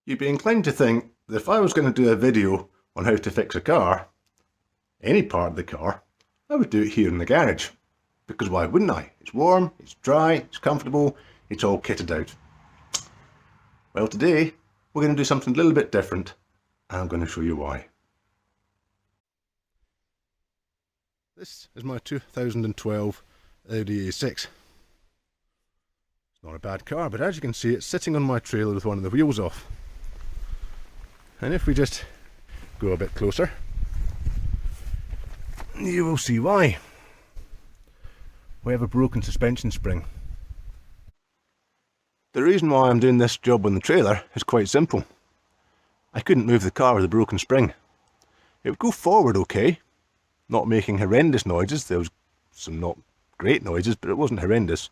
You'd be inclined to think that if I was going to do a video on how to fix a car, any part of the car, I would do it here in the garage. Because why wouldn't I? It's warm, it's dry, it's comfortable, it's all kitted out. Well, today we're going to do something a little bit different, and I'm going to show you why. This is my 2012 Audi A6. It's not a bad car, but as you can see, it's sitting on my trailer with one of the wheels off. And if we just go a bit closer, you will see why. We have a broken suspension spring. The reason why I'm doing this job on the trailer is quite simple. I couldn't move the car with a broken spring. It would go forward okay, not making horrendous noises. There was some not great noises, but it wasn't horrendous.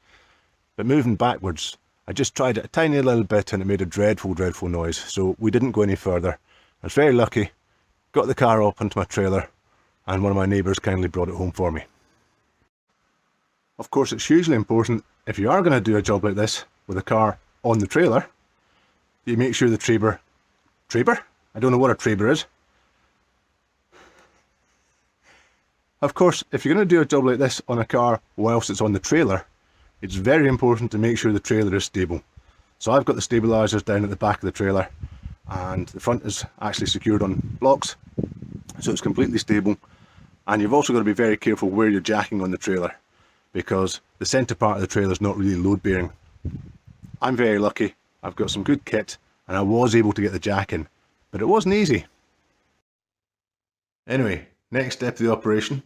But moving backwards, I just tried it a tiny little bit and it made a dreadful, dreadful noise. So we didn't go any further. I was very lucky, got the car up onto my trailer, and one of my neighbours kindly brought it home for me. Of course, it's hugely important, if you are going to do a job like this with a car on the trailer, you make sure the Traber? I don't know what a Traber is. Of course, if you're going to do a job like this on a car whilst it's on the trailer, it's very important to make sure the trailer is stable. So I've got the stabilisers down at the back of the trailer, and the front is actually secured on blocks, so it's completely stable. And you've also got to be very careful where you're jacking on the trailer, because the centre part of the trailer is not really load bearing. I'm very lucky, I've got some good kit and I was able to get the jack in, but it wasn't easy. Anyway, next step of the operation,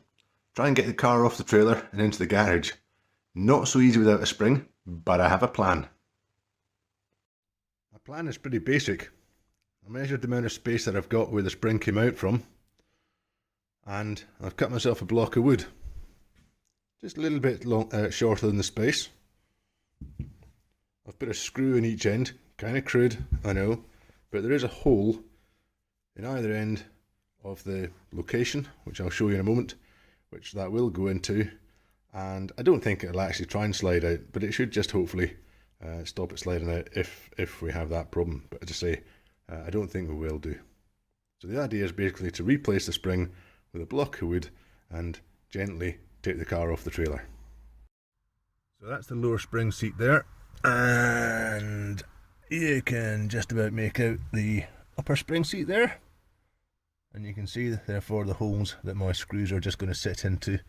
try and get the car off the trailer and into the garage. Not so easy without a spring, but I have a plan. My plan is pretty basic. I measured the amount of space that I've got where the spring came out from, and I've cut myself a block of wood. Just a little bit shorter than the space. I've put a screw in each end, kind of crude, I know, but there is a hole in either end of the location, which I'll show you in a moment, which that will go into, and I don't think it'll actually try and slide out, but it should just hopefully stop it sliding out if we have that problem. But as I say, I don't think we will do. So the idea is basically to replace the spring with a block of wood and gently take the car off the trailer. So that's the lower spring seat there, and you can just about make out the upper spring seat there, and you can see therefore the holes that my screws are just going to sit into.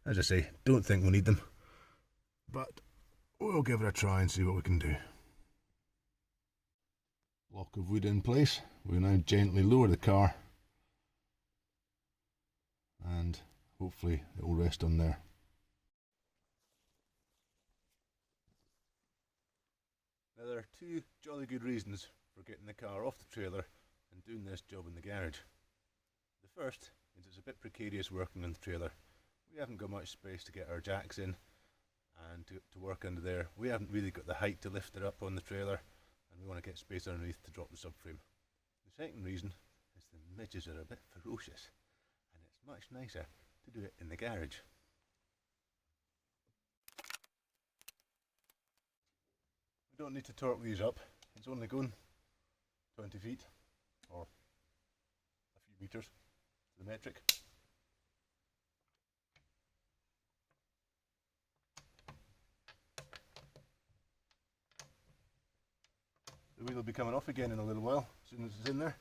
As I say, don't think we'll need them, but we'll give it a try and see what we can do. Block of wood in place. We'll now gently lower the car and hopefully it will rest on there. Now there are two jolly good reasons for getting the car off the trailer and doing this job in the garage. The first is it's a bit precarious working on the trailer. We haven't got much space to get our jacks in and to work under there. We haven't really got the height to lift it up on the trailer, and we want to get space underneath to drop the subframe. The second reason is the midges are a bit ferocious, and it's much nicer to do it in the garage. We don't need to torque these up, it's only going 20 feet or a few meters to the metric. The wheel will be coming off again in a little while, as soon as it's in there.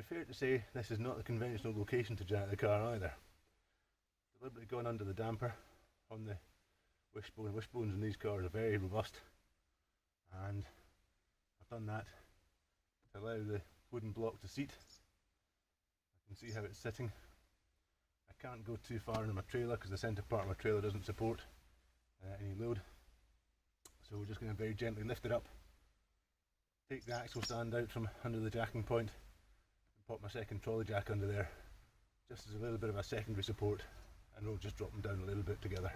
be fair to say this is not the conventional location to jack the car either. Deliberately gone under the damper on the wishbone. Wishbones in these cars are very robust, and I've done that to allow the wooden block to seat. I can see how it's sitting. I can't go too far into my trailer because the centre part of my trailer doesn't support any load. So we're just going to very gently lift it up, take the axle stand out from under the jacking point, and pop my second trolley jack under there, just as a little bit of a secondary support, and we'll just drop them down a little bit together.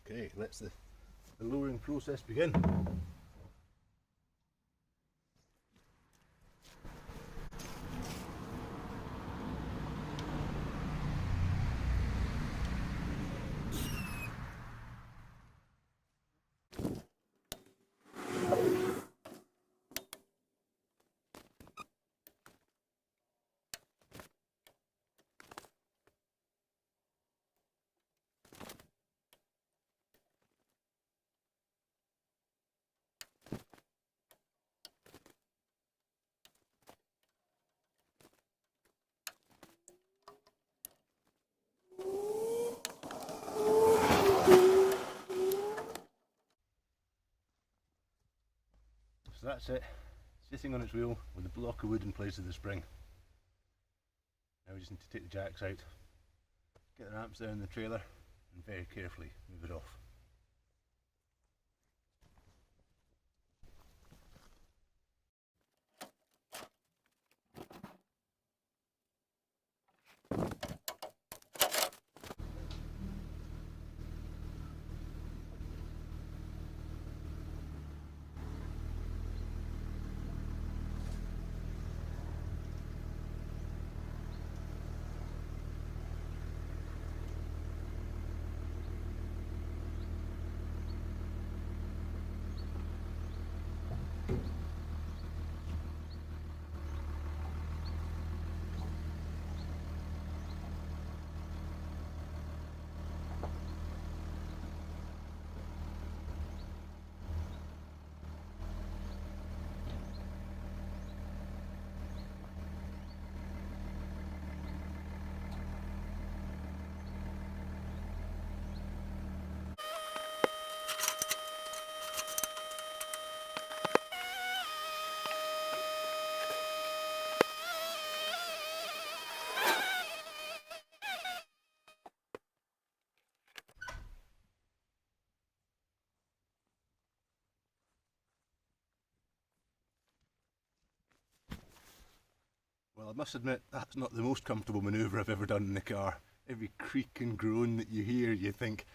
Okay, let's the lowering process begin. So that's it, sitting on its wheel with a block of wood in place of the spring. Now we just need to take the jacks out, get the ramps down the trailer, and very carefully move it off. Well, I must admit, that's not the most comfortable manoeuvre I've ever done in the car. Every creak and groan that you hear, you think,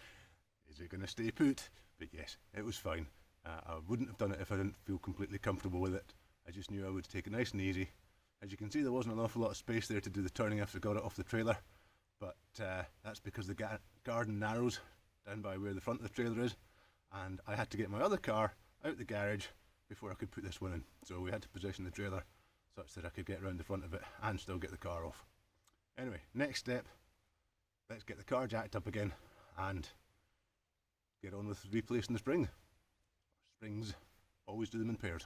is it going to stay put? But yes, it was fine. I wouldn't have done it if I didn't feel completely comfortable with it. I just knew I would take it nice and easy. As you can see, there wasn't an awful lot of space there to do the turning after I got it off the trailer, but that's because the garden narrows down by where the front of the trailer is, and I had to get my other car out the garage before I could put this one in. So we had to position the trailer such that I could get around the front of it and still get the car off. Anyway, next step, let's get the car jacked up again and get on with replacing the spring. Springs, always do them in pairs.